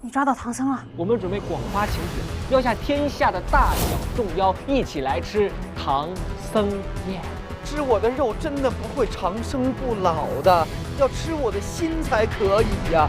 你抓到唐僧了？我们准备广发请旨，邀下天下的大小众妖一起来吃唐僧面。吃我的肉真的不会长生不老的，要吃我的心才可以呀。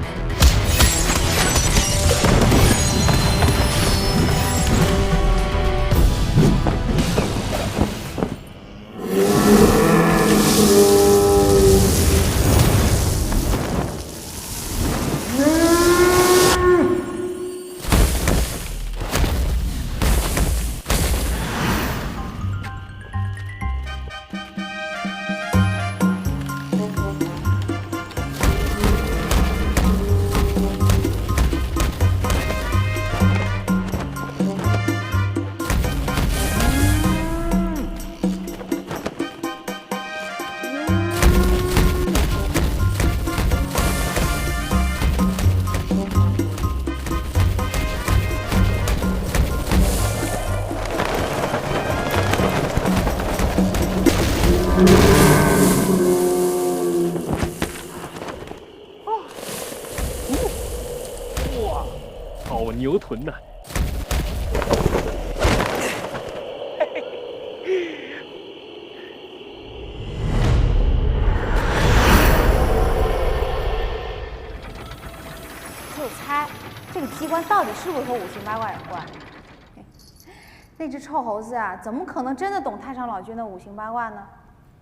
哇，好牛臀呐！就猜这个机关到底是不是和五行八卦有关？那只臭猴子啊，怎么可能真的懂太上老君的五行八卦呢？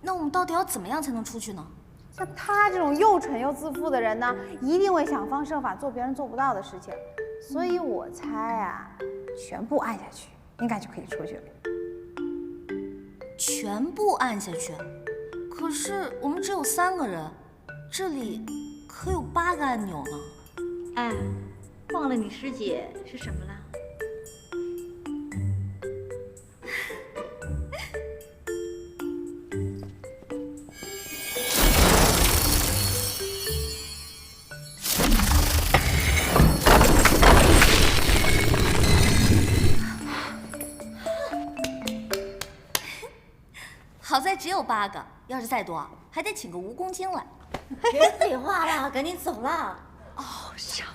那我们到底要怎么样才能出去呢？像他这种又蠢又自负的人呢，一定会想方设法做别人做不到的事情。所以我猜啊，全部按下去，应该就可以出去了。全部按下去？可是我们只有3个人，这里可有8个按钮呢。哎，忘了你师姐是什么了？好在只有8个，要是再多，还得请个蜈蚣精来。别废话了，赶紧走了。哦，是啊。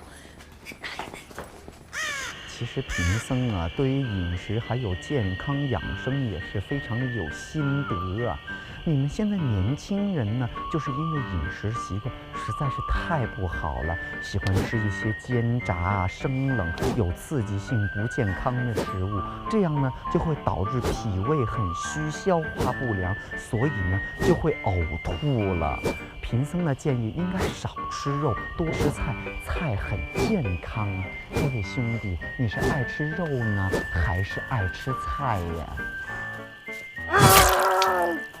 其实贫僧啊，对于饮食还有健康养生也是非常有心得啊。你们现在年轻人呢，就是因为饮食习惯实在是太不好了，喜欢吃一些煎炸啊、生冷、有刺激性、不健康的食物，这样呢就会导致脾胃很虚、消化不良，所以呢就会呕吐了。贫僧呢建议应该少吃肉，多吃菜，菜很健康啊。这位兄弟，你是爱吃肉呢，还是爱吃菜呀？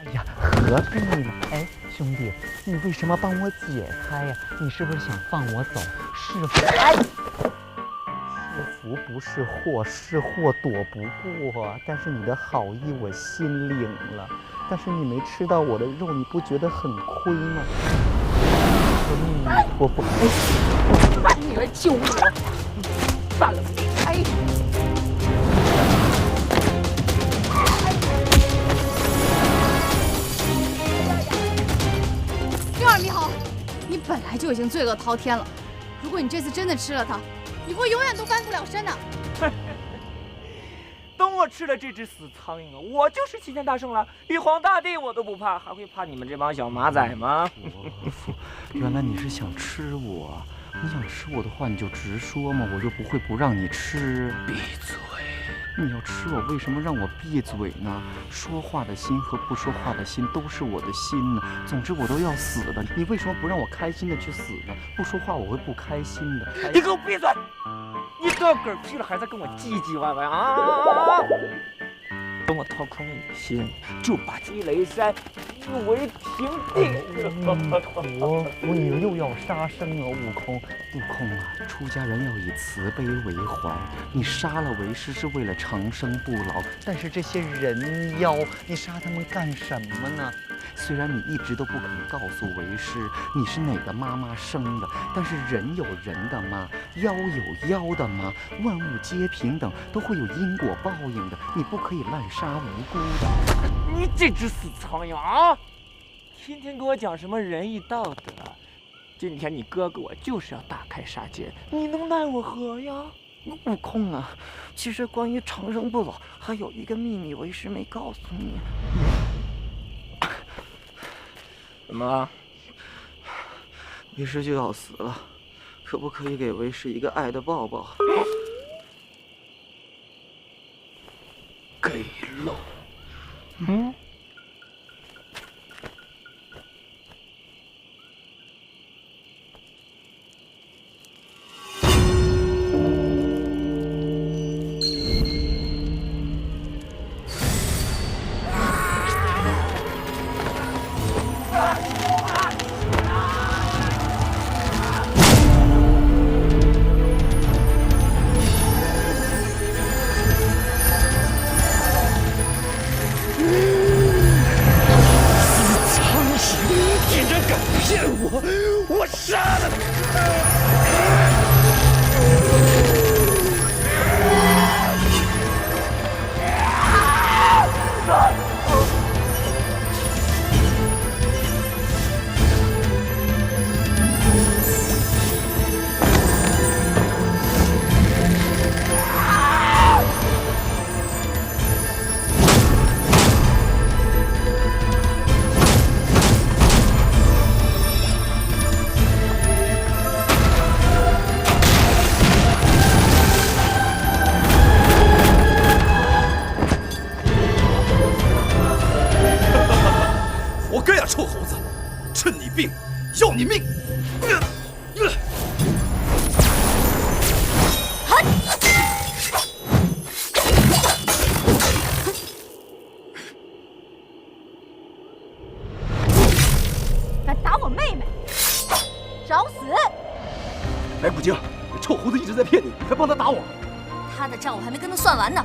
哎呀，何必呢？哎，兄弟，你为什么帮我解开呀？你是不是想放我走？是福，哎，是福不是祸，是祸躲不过。但是你的好意我心领了，但是你没吃到我的肉，你不觉得很亏吗？我不，哎，你来救我！散了，哎。六耳猕猴，你本来就已经罪恶滔天了，如果你这次真的吃了它，你会永远都翻不了身的。等我吃了这只死苍蝇啊，我就是齐天大圣了，玉皇大帝我都不怕，还会怕你们这帮小马仔吗？原来你是想吃我，你想吃我的话你就直说嘛，我就不会不让你吃。闭嘴！你要吃我，为什么让我闭嘴呢？说话的心和不说话的心都是我的心呢。总之我都要死了，你为什么不让我开心的去死呢？不说话我会不开心的。你给我闭嘴！你都要嗝屁了，还在跟我唧唧歪歪啊！等我掏空你的心，就把积雷山夷为平地。我以为又要杀生啊，悟空！悟空啊，出家人要以慈悲为怀。你杀了为师是为了长生不老，但是这些人妖，你杀他们干什么呢？虽然你一直都不肯告诉为师你是哪个妈妈生的，但是人有人的妈，妖有妖的妈，万物皆平等，都会有因果报应的。你不可以滥杀无辜的。你这只死苍蝇啊！天天给我讲什么仁义道德，今天你哥哥我就是要大开杀戒，你能奈我何呀？悟空啊，其实关于长生不老还有一个秘密，为师没告诉你。怎么了？为师就要死了，可不可以给为师一个爱的抱抱？给了。嗯。我杀了臭猴子，趁你病，要你命！敢打我妹妹，找死！白骨精，这臭猴子一直在骗你，还帮他打我。他的账我还没跟他算完呢，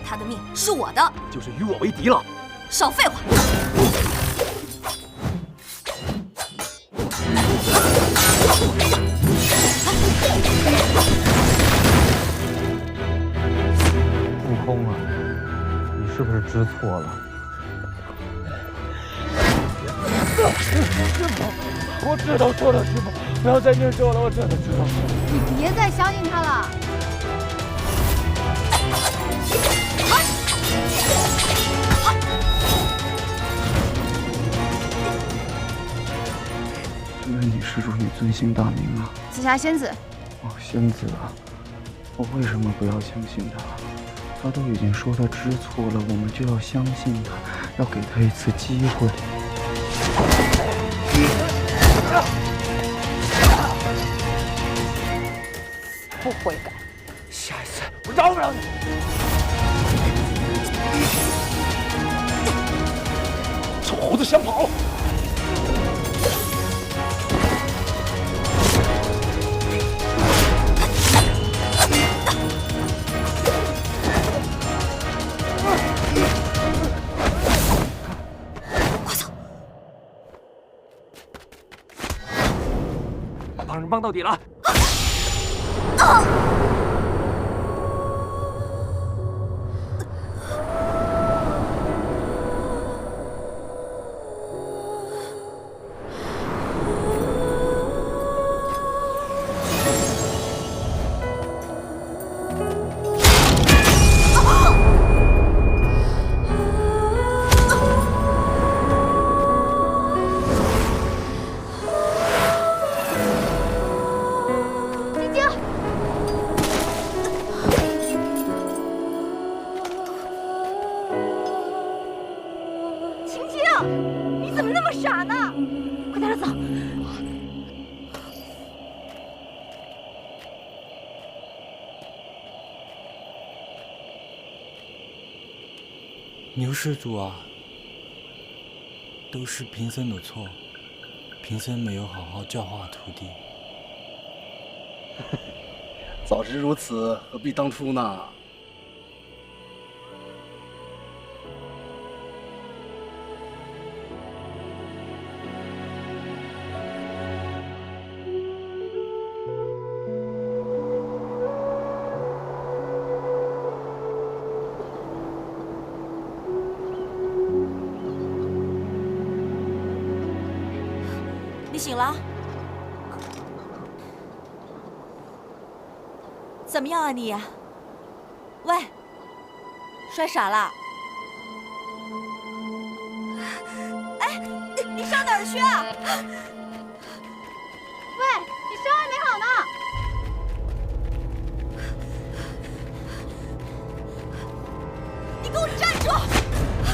他的命是我的，就是与我为敌了。少废话！悟空啊，你是不是知错了？师傅，我知道错了，师傅，不要再念咒了，我真的知道错了。你别再相信他了。原来你是如你尊姓大名啊！紫霞仙子。哦，仙子啊，我为什么不要相信他？他都已经说他知错了，我们就要相信他，要给他一次机会。不悔改，下一次我饶不了你。臭猴子想跑！帮人帮到底了。你怎么那么傻呢？快带他走！牛施主啊，都是贫僧的错，贫僧没有好好教化徒弟。早知如此，何必当初呢？你醒了？怎么样啊你？喂，摔傻了？哎，你上哪儿去啊？喂，你伤还没好呢。你给我站住！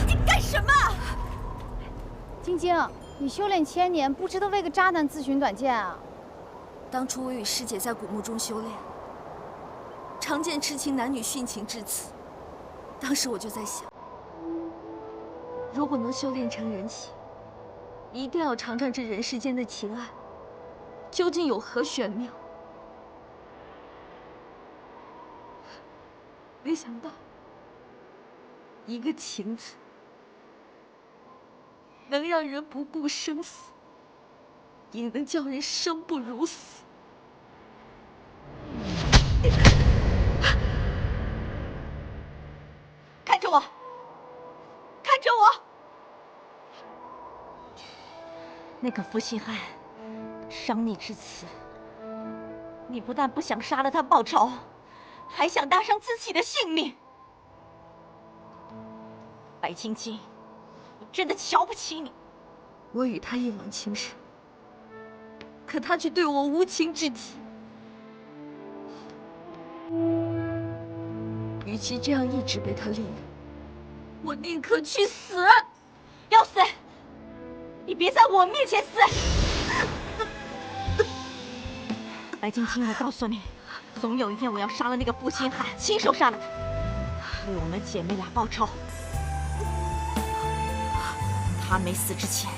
你干什么？晶晶，你修炼1000年，不值得为个渣男自寻短见啊！当初我与师姐在古墓中修炼，常见痴情男女殉情至此。当时我就在想，如果能修炼成人形，一定要尝尝这人世间的情爱究竟有何玄妙。没想到，一个情字，能让人不顾生死，也能叫人生不如死。看着我，看着我！那个负心汉伤你至此，你不但不想杀了他报仇，还想搭上自己的性命。白青青，我真的瞧不起你。我与他一往情深，可他却对我无情至极。与其这样一直被他利用，我宁可去死。要死，你别在我面前死！白青青，我告诉你，总有一天我要杀了那个负心汉，亲手杀了他，为我们姐妹俩报仇。他没死之前，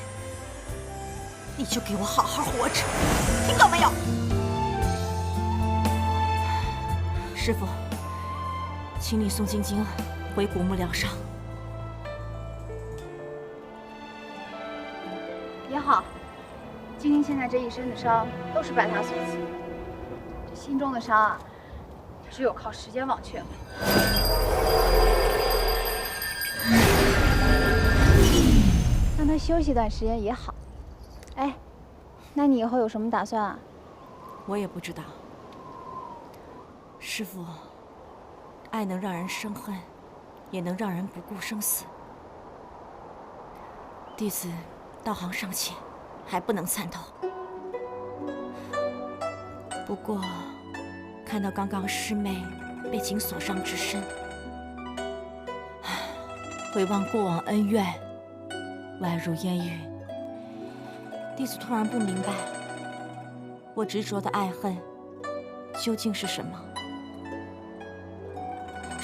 你就给我好好活着，听到没有？师傅，请你送晶晶回古墓疗伤。也好，晶晶现在这一身的伤都是拜他所赐，这心中的伤啊，只有靠时间忘却了。让他休息一段时间也好。哎，那你以后有什么打算啊？我也不知道。师傅，爱能让人生恨，也能让人不顾生死。弟子道行尚浅，还不能参透。不过，看到刚刚师妹被情所伤之身，回望过往恩怨，宛如烟云。弟子突然不明白，我执着的爱恨究竟是什么？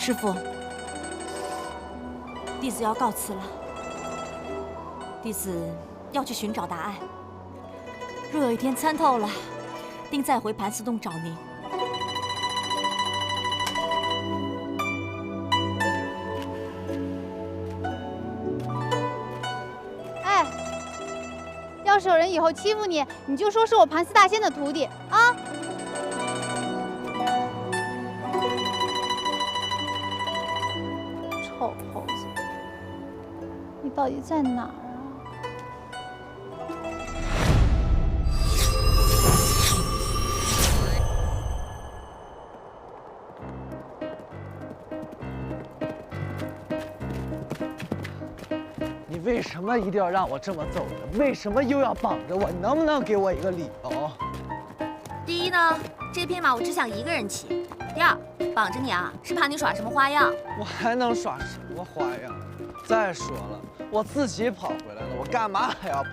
师父，弟子要告辞了。弟子要去寻找答案。若有一天参透了，定再回盘丝洞找您。哎，要是有人以后欺负你，你就说是我盘丝大仙的徒弟啊！臭猴子，你到底在哪儿啊？你为什么一定要让我这么揍人？为什么又要绑着我？你能不能给我一个理由？第一呢，这匹马我只想一个人骑；第二，绑着你啊，是怕你耍什么花样。我还能耍什么花样？再说了，我自己跑回来了，我干嘛还要跑？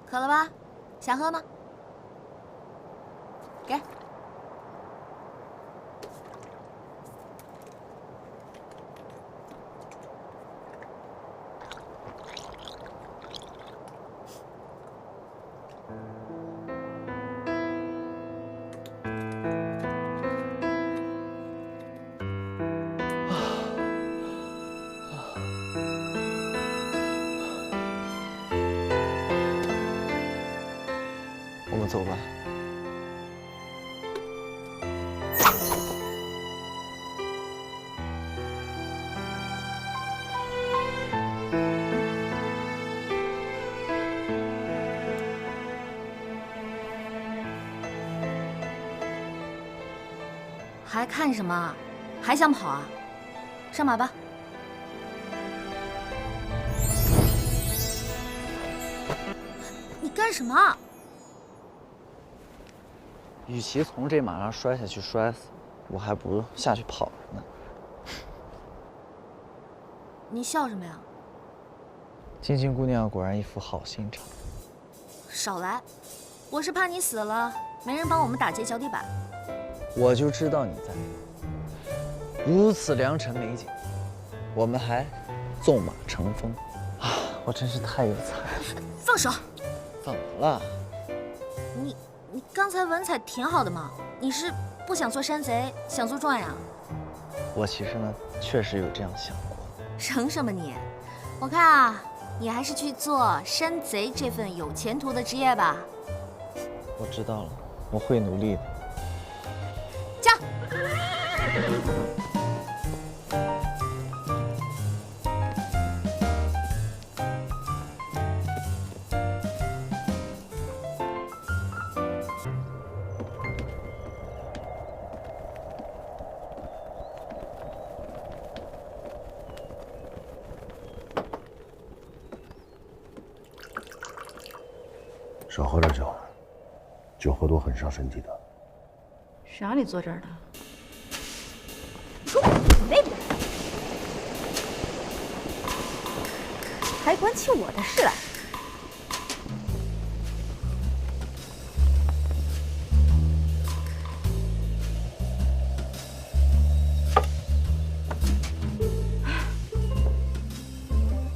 渴了吧？想喝吗？给。我们走吧。还看什么？还想跑啊？上马吧。你干什么？与其从这马上摔下去摔死，我还不如下去跑着呢。你笑什么呀？晶晶姑娘果然一副好心肠。少来！我是怕你死了，没人帮我们打劫脚底板。我就知道你在。如此良辰美景，我们还纵马乘风啊！我真是太有才了。放手！怎么了？你刚才文采挺好的嘛，你是不想做山贼，想做状元啊？我其实呢，确实有这样想过。省什么你？我看啊，你还是去做山贼这份有前途的职业吧。我知道了，我会努力的。驾！少喝点酒，酒喝多很伤身体的。谁让你坐这儿的？你说我妹妹，还管起我的事来？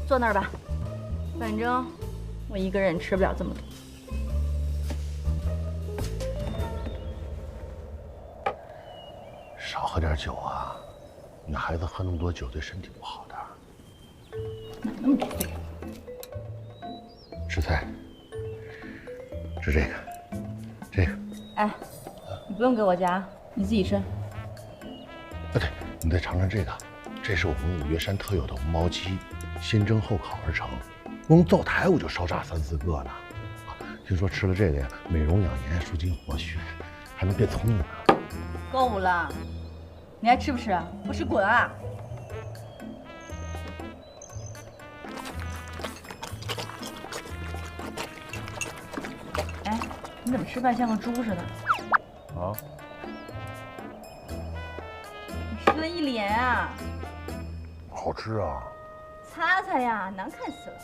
坐那儿吧，反正我一个人吃不了这么多。少喝点酒啊，女孩子喝那么多酒对身体不好的。哪那么多废话？吃菜，吃这个，这个。哎，你不用给我夹，你自己吃。啊，对，你再尝尝这个，这是我们五岳山特有的无毛鸡，先蒸后烤而成。光灶台我就烧炸3、4个呢。听说吃了这个呀，美容养颜、舒筋活血，还能变聪明呢。够了，你还吃不吃啊？不吃滚啊！哎，你怎么吃饭像个猪似的？啊？你吃了一脸啊！好吃啊！擦擦呀，难看死了。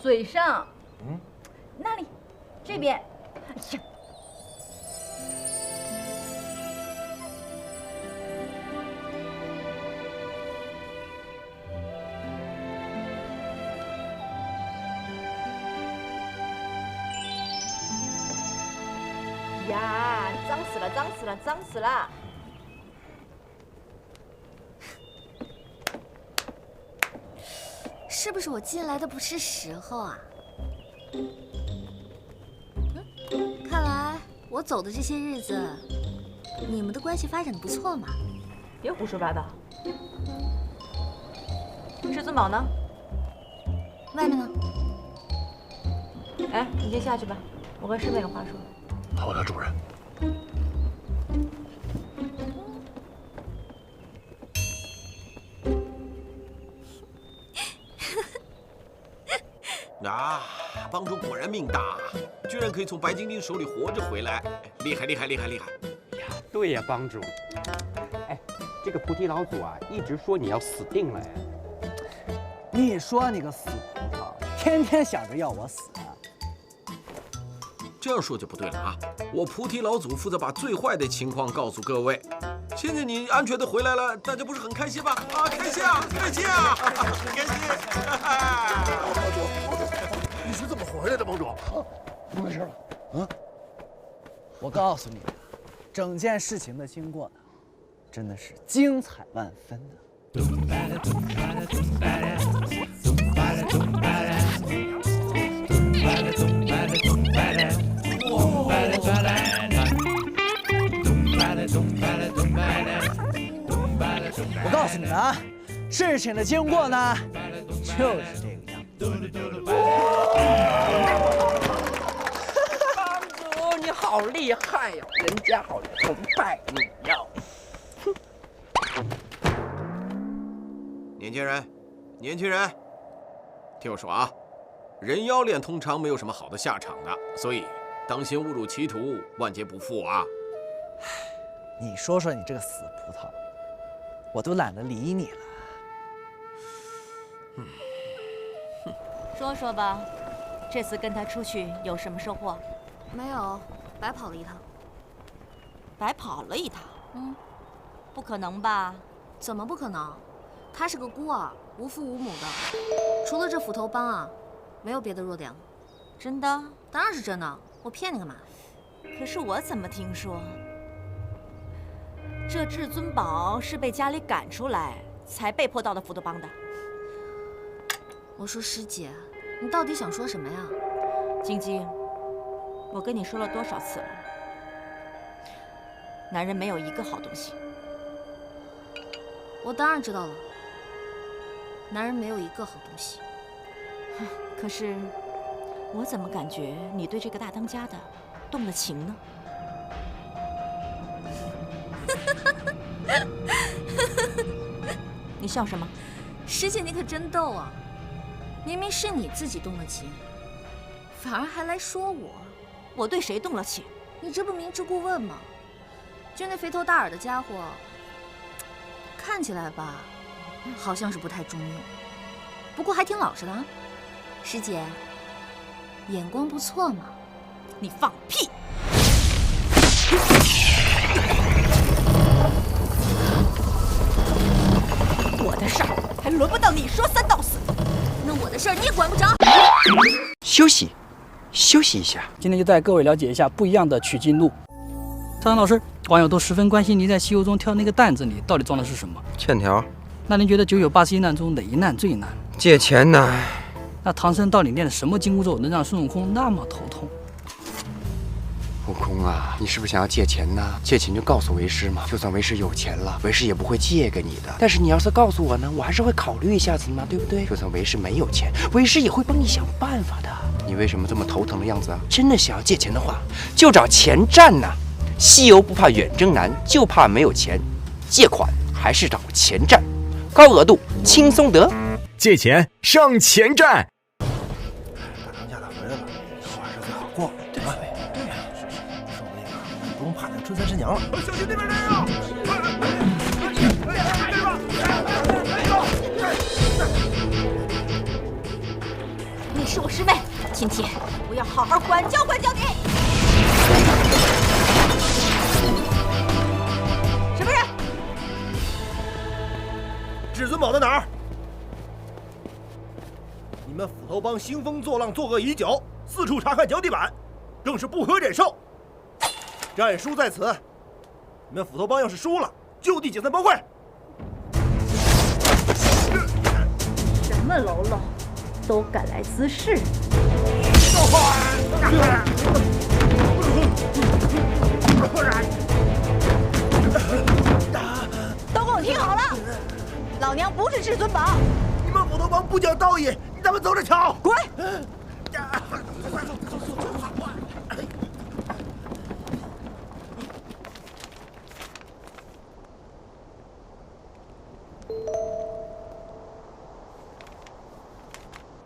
嘴上，那里，这边，哎呀。呀，脏死了，脏死了，脏死了！是不是我进来的不是时候啊？看来我走的这些日子，你们的关系发展的不错嘛。别胡说八道。至尊宝呢？外面呢？哎，你先下去吧，我跟师妹有话说。好的，主人。啊，帮主果然命大，居然可以从白晶晶手里活着回来，厉害厉害厉害厉害！呀，对呀，帮主。哎，这个菩提老祖啊，一直说你要死定了哎。你说你个死葡萄，天天想着要我死。这样说就不对了啊！我菩提老祖负责把最坏的情况告诉各位。现在你安全的回来了，大家不是很开心吗？啊，开心啊，开心啊，很开心！帮主，你是怎么回来的，帮主？你没事吧？啊？我告诉你，整件事情的经过呢，真的是精彩万分的。我告诉你们啊，事情的经过呢，就是这个样子。帮主，你好好厉害呀，人家好崇拜你呀。年轻人，年轻人，听我说啊，人妖恋通常没有什么好的下场的，所以当心误入歧途，万劫不复啊！你说说你这个死葡萄，我都懒得理你了。说说吧，这次跟他出去有什么收获？没有，白跑了一趟。白跑了一趟？不可能吧？怎么不可能？他是个孤儿，无父无母的，除了这斧头帮啊，没有别的弱点了。真的？当然是真的，我骗你干嘛？可是我怎么听说，这至尊宝是被家里赶出来，才被迫到了斧头帮的？我说师姐，你到底想说什么呀？晶晶，我跟你说了多少次了，男人没有一个好东西。我当然知道了，男人没有一个好东西。可是，我怎么感觉你对这个大当家的动了情呢？你笑什么？师姐，你可真逗啊！明明是你自己动了情，反而还来说我。我对谁动了情？你这不明知故问吗？就那肥头大耳的家伙，看起来吧，好像是不太中用，不过还挺老实的啊。师姐，眼光不错嘛。你放屁！我的事儿还轮不到你说三道四，那我的事儿你也管不着。休息一下。今天就带各位了解一下不一样的取经路。张老师，网友都十分关心您在西游中挑那个担子里到底装的是什么？欠条。那您觉得991难中哪一难最难？借钱难。那唐僧到底练了什么紧箍咒，能让孙悟空那么头痛？悟空啊，你是不是想要借钱呢？借钱就告诉为师嘛，就算为师有钱了，为师也不会借给你的。但是你要是告诉我呢，我还是会考虑一下子嘛，对不对？就算为师没有钱，为师也会帮你想办法的。你为什么这么头疼的样子啊？真的想要借钱的话，就找钱站呐。西游不怕远征难，就怕没有钱。借款还是找钱站，高额度轻松得。借钱上钱站。大当家的回来了，以后还是最好过，对吧？对呀，说不定啊，不用怕那春三师娘了。小心那边人啊！你是我师妹，今天我要好好管教管教你。什么人？至尊宝在哪儿？你们斧头帮兴风作浪，作恶已久，四处查看脚底板，更是不可忍受。战书在此，你们斧头帮要是输了，就地解散帮会。什么喽啰，都敢来滋事！都给我听好了，老娘不是至尊宝。你们斧头帮不讲道义，你咱们走着瞧。滚！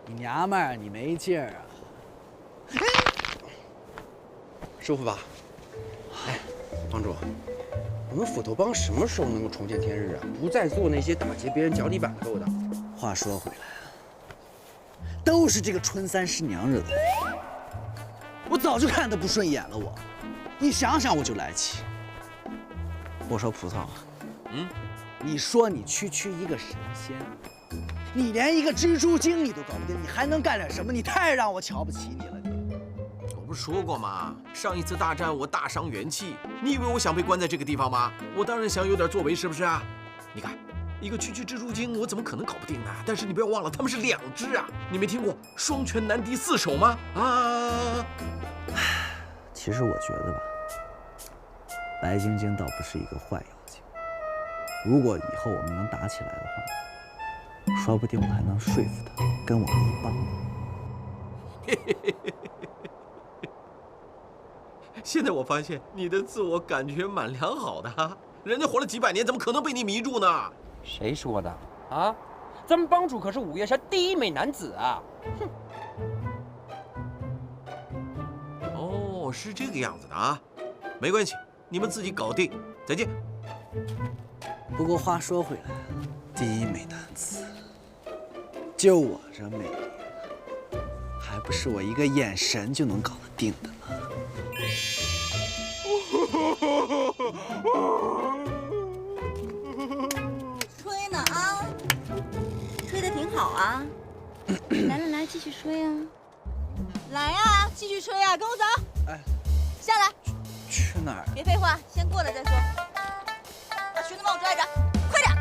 你娘们儿，你没劲儿啊！舒服吧？哎，帮主，我们斧头帮什么时候能够重见天日啊？不再做那些打劫别人脚底板的勾当。话说回来啊，都是这个春三师娘惹的祸。我早就看她不顺眼了，你想想我就来气。我说葡萄啊，你说你区一个神仙，你连一个蜘蛛精你都搞不定，你还能干点什么？你太让我瞧不起你了。我不是说过吗？上一次大战我大伤元气，你以为我想被关在这个地方吗？我当然想有点作为，是不是啊？你看，一个区蜘蛛精，我怎么可能搞不定呢？但是你不要忘了，他们是2只啊！你没听过双拳难敌4手吗？啊！其实我觉得吧，白晶晶倒不是一个坏妖精。如果以后我们能打起来的话，说不定我还能说服她跟我们一帮。现在我发现你的自我感觉蛮良好的，人家活了几百年，怎么可能被你迷住呢？谁说的啊？咱们帮主可是五岳山第一美男子啊！哼。哦，是这个样子的啊，没关系，你们自己搞定。再见。不过话说回来，第一美男子，就我这魅力，还不是我一个眼神就能搞得定的吗？吹呢啊，吹得挺好啊。来来来，继续吹啊！来呀，继续吹啊，跟我走。哎，下来。去哪儿？别废话，先过来再说。把裙子帮我拽着，快点！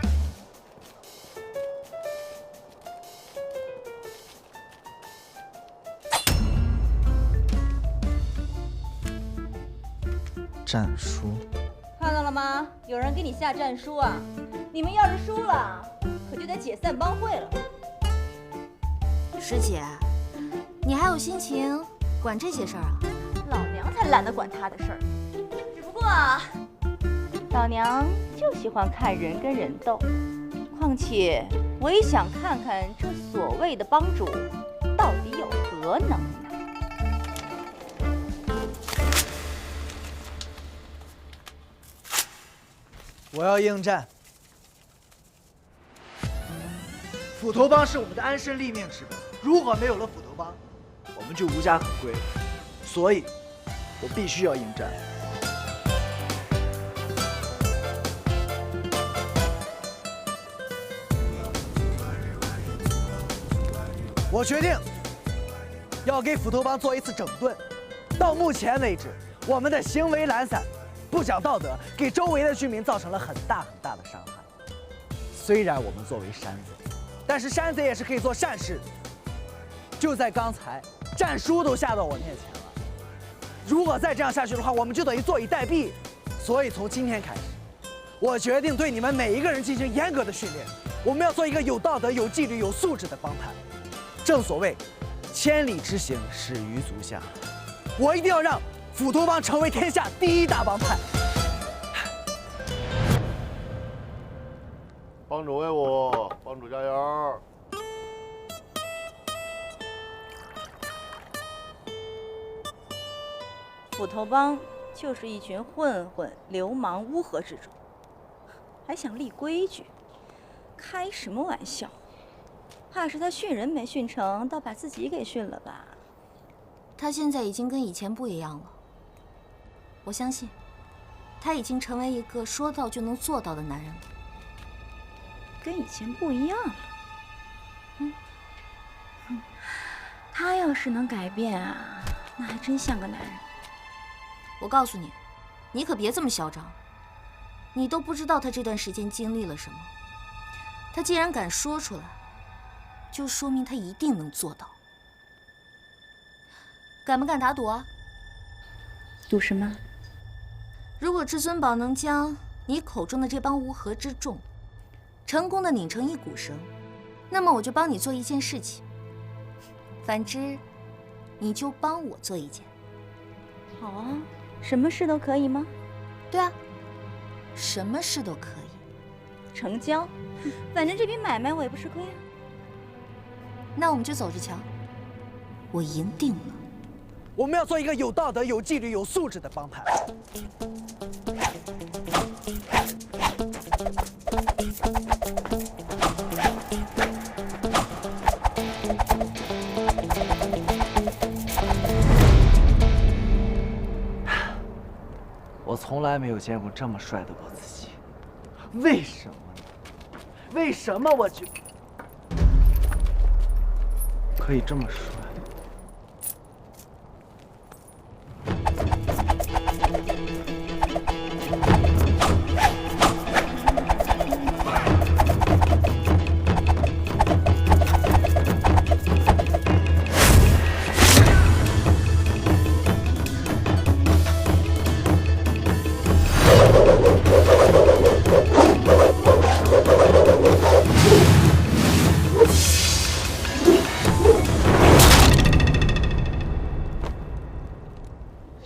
战书，看到了吗？有人给你下战书啊！你们要是输了，可就得解散帮会了。师姐，你还有心情管这些事儿啊？老娘才懒得管他的事儿。只不过啊，老娘就喜欢看人跟人斗。况且我也想看看这所谓的帮主到底有何能耐。我要应战。斧头帮是我们的安身立命之本，如果没有了斧头帮，我们就无家可归了。所以，我必须要应战。我决定要给斧头帮做一次整顿。到目前为止，我们的行为懒散、不讲道德，给周围的居民造成了很大的伤害。虽然我们作为山贼，但是山贼也是可以做善事的。就在刚才，战书都下到我面前了。如果再这样下去的话，我们就等于坐以待毙。所以从今天开始，我决定对你们每一个人进行严格的训练。我们要做一个有道德、有纪律、有素质的帮派。正所谓，千里之行，始于足下。我一定要让斧头帮成为天下第一大帮派。帮主威武，帮主加油！斧头帮就是一群混混、流氓、乌合之众，还想立规矩，开什么玩笑？怕是他训人没训成，倒把自己给训了吧？他现在已经跟以前不一样了。我相信，他已经成为一个说到就能做到的男人了。跟以前不一样了。他要是能改变啊，那还真像个男人。我告诉你，你可别这么嚣张。你都不知道他这段时间经历了什么。他既然敢说出来，就说明他一定能做到。敢不敢打赌啊？赌什么？如果至尊宝能将你口中的这帮乌合之众成功的拧成一股绳，那么我就帮你做一件事情；反之，你就帮我做一件。好啊，什么事都可以吗？对啊，什么事都可以。成交，反正这笔买卖我也不吃亏啊。那我们就走着瞧。我赢定了。我们要做一个有道德、有纪律、有素质的帮派。我从来没有见过这么帅的我自己，为什么呢？为什么我就可以这么帅？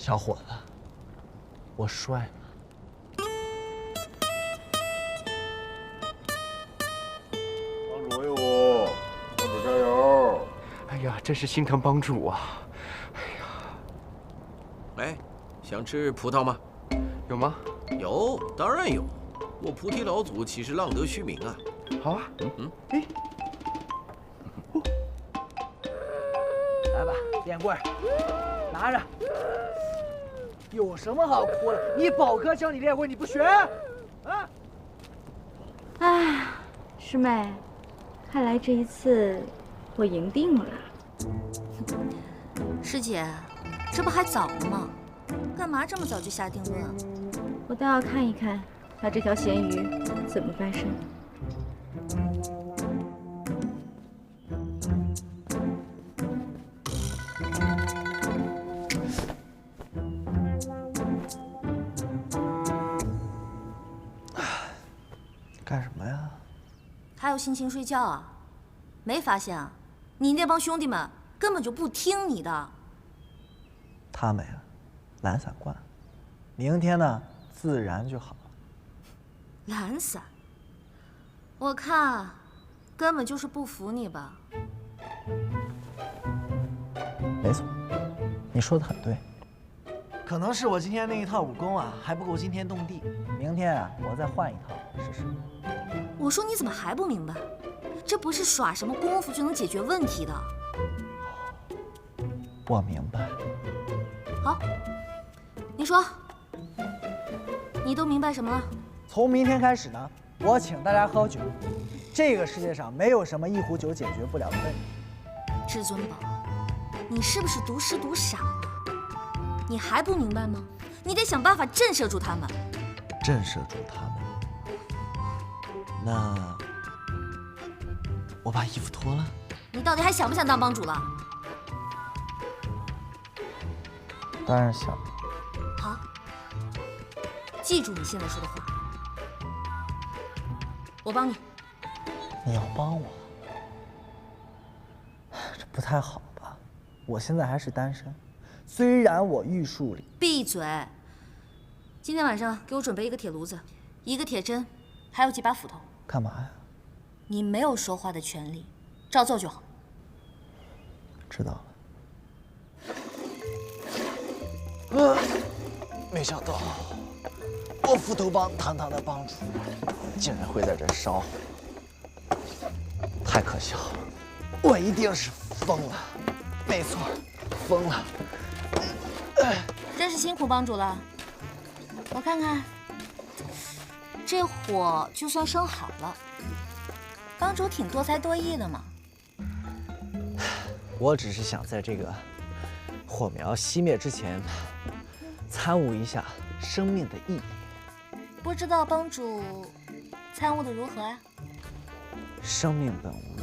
小伙子，我帅吗？帮主为我，帮主加油！哎呀，真是心疼帮主啊！哎，想吃葡萄吗？有吗？有，当然有。我菩提老祖岂是浪得虚名啊？好啊，哎，来吧，练棍儿，拿着。有什么好哭的？你宝哥教你练棍，你不学？啊！哎，师妹，看来这一次我赢定了。师姐，这不还早呢吗？干嘛这么早就下定论啊？我倒要看一看他这条咸鱼怎么翻身。干什么呀？还有心情睡觉啊？没发现啊？你那帮兄弟们根本就不听你的。他们呀，懒散惯了，明天呢自然就好了。懒散？我看根本就是不服你吧。没错，你说的很对。可能是我今天那一套武功啊还不够惊天动地，明天啊我再换一套试试。我说你怎么还不明白？这不是耍什么功夫就能解决问题的。我明白。好，你说，你都明白什么了？从明天开始呢，我请大家喝酒。这个世界上没有什么一壶酒解决不了的问题。至尊宝，你是不是读诗读傻了？你还不明白吗？你得想办法震慑住他们。震慑住他们。那我把衣服脱了。你到底还想不想当帮主了？当然想。好，记住你现在说的话。我帮你。你要帮我？这不太好吧？我现在还是单身，虽然我玉树里……闭嘴！今天晚上给我准备一个铁炉子，一个铁针，还有几把斧头。干嘛呀？你没有说话的权利，照做就好。知道了。没想到我斧头帮堂堂的帮主，竟然会在这烧，太可笑了！我一定是疯了，没错，疯了。真是辛苦帮主了。我看看，这火就算生好了。帮主挺多才多艺的嘛。我只是想在这个火苗熄灭之前，参悟一下生命的意义。不知道帮主参悟的如何啊？生命本无意，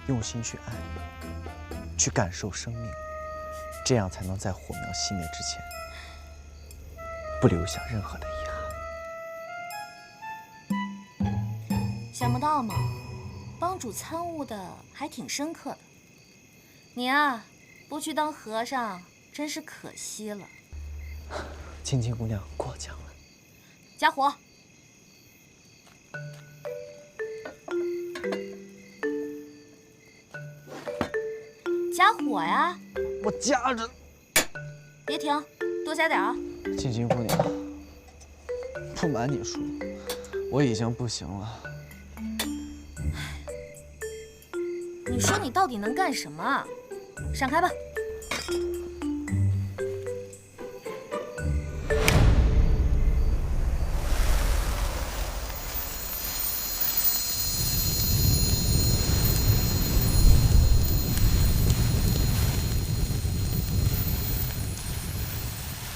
用心去爱，去感受生命，这样才能在火苗熄灭之前，不留下任何的遗憾。想不到嘛，帮主参悟的还挺深刻的。你啊，不去当和尚，真是可惜了。青青姑娘过奖了。加火！加火呀！我夹着。别停，多加点啊！青青姑娘，不瞒你说，我已经不行了。你说你到底能干什么啊？闪开吧！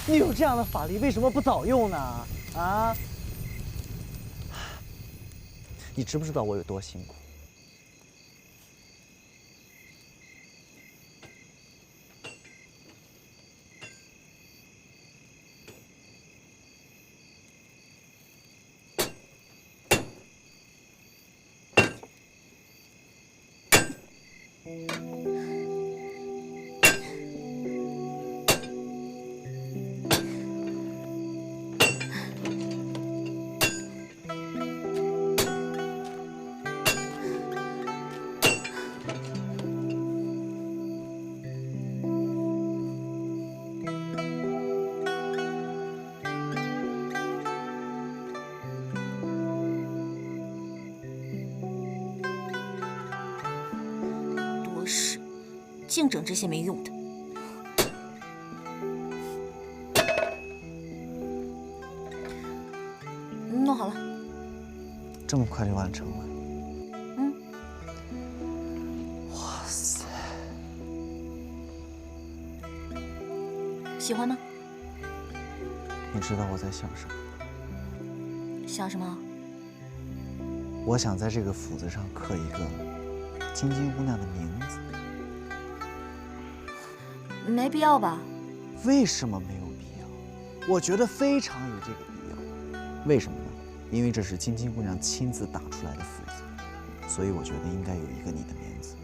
你有这样的法力，为什么不早用呢？啊！你知不知道我有多辛苦？净整这些没用的。弄好了。这么快就完成了？嗯。哇塞！喜欢吗？你知道我在想什么吗？想什么？我想在这个斧子上刻一个晶晶姑娘的名字。没必要吧？为什么没有必要？我觉得非常有这个必要。为什么呢？因为这是晶晶姑娘亲自打出来的斧子，所以我觉得应该有一个你的名字。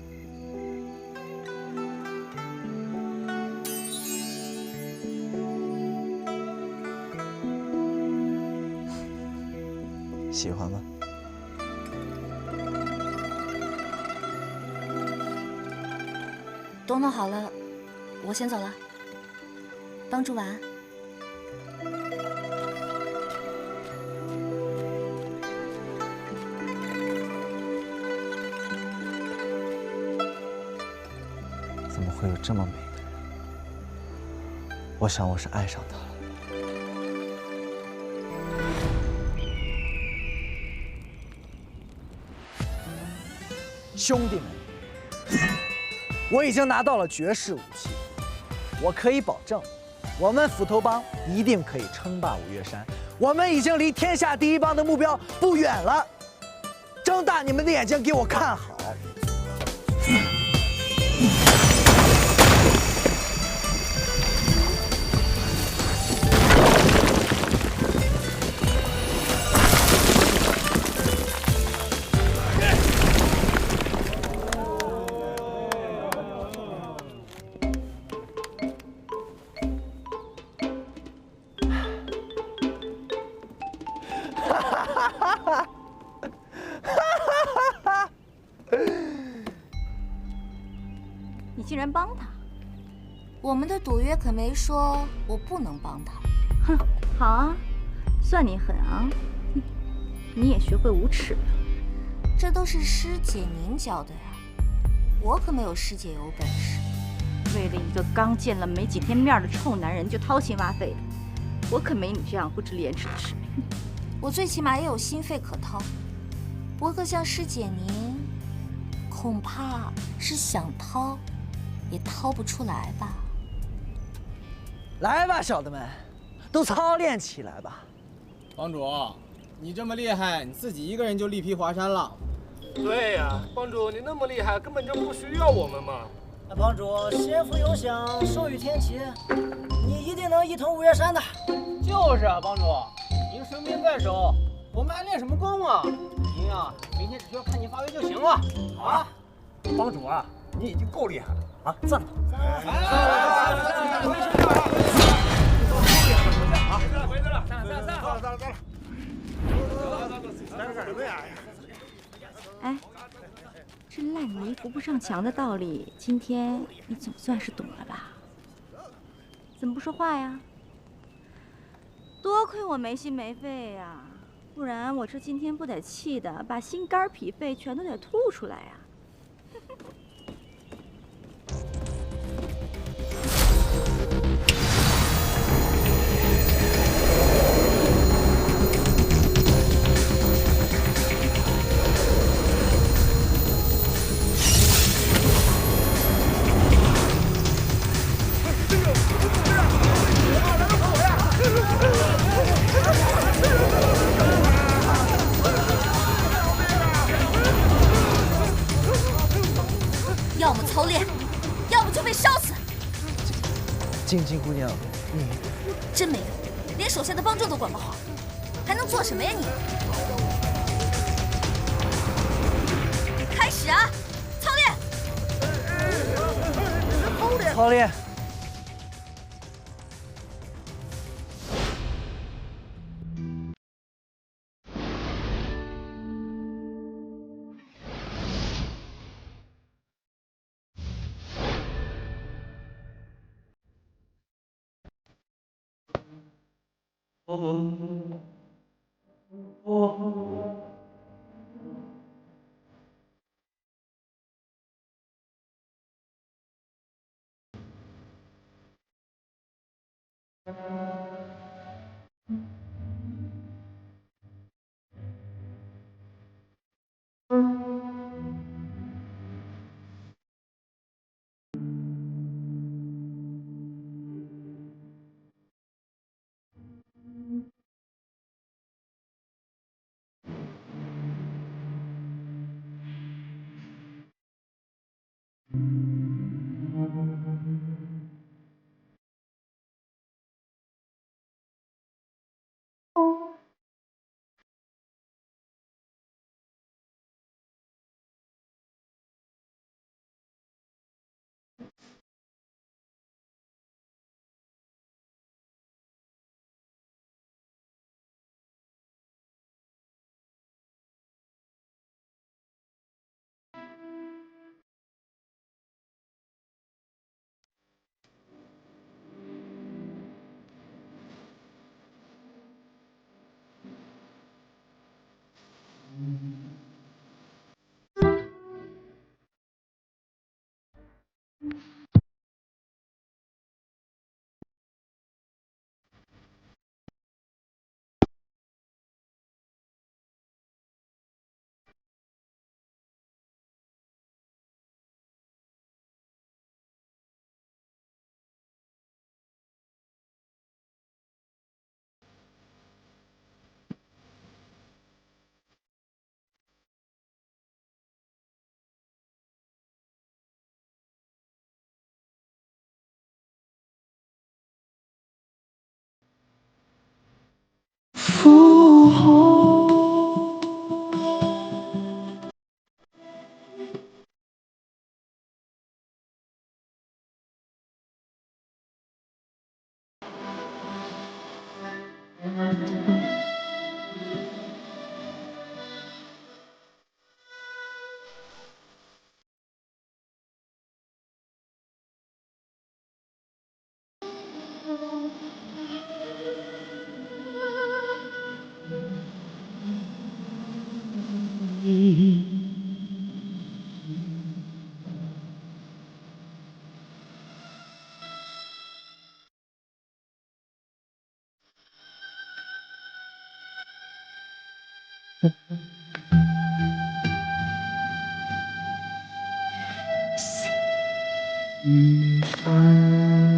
喜欢吗？都弄好了，我先走了。帮助晚安。怎么会有这么美的人？我想我是爱上他了。兄弟们，我已经拿到了绝世武器，我可以保证，我们斧头帮一定可以称霸五岳山。我们已经离天下第一帮的目标不远了，睁大你们的眼睛给我看好！你竟然帮他！我们的赌约可没说我不能帮他。哼，好啊，算你狠啊！你也学会无耻了。这都是师姐您教的呀，我可没有师姐有本事。为了一个刚见了没几天面的臭男人就掏心挖肺的，我可没你这样不知廉耻的师妹。我最起码也有心肺可掏，不过像师姐您，恐怕是想掏，也掏不出来吧。来吧，小的们，都操练起来吧。帮主，你这么厉害，你自己一个人就力劈华山了。对呀，帮主你那么厉害，根本就不需要我们嘛。帮主，先父有享，寿与天齐，你一定能一统五岳山的。就是啊，帮主，您神兵在手，我们还练什么功啊？您啊，明天只需要看你发挥就行了。好啊，帮主啊，你已经够厉害了啊！赞同。哎，这烂泥扶不上墙的道理，今天你总算是懂了吧？怎么不说话呀？多亏我没心没肺呀，不然我这今天不得气的把心肝脾肺全都得吐出来呀！要么操练，要么就被烧死。晶晶姑娘，你真没用，连手下的帮众都管不好，还能做什么呀你？开始啊，操练！操练！复活。雨帆。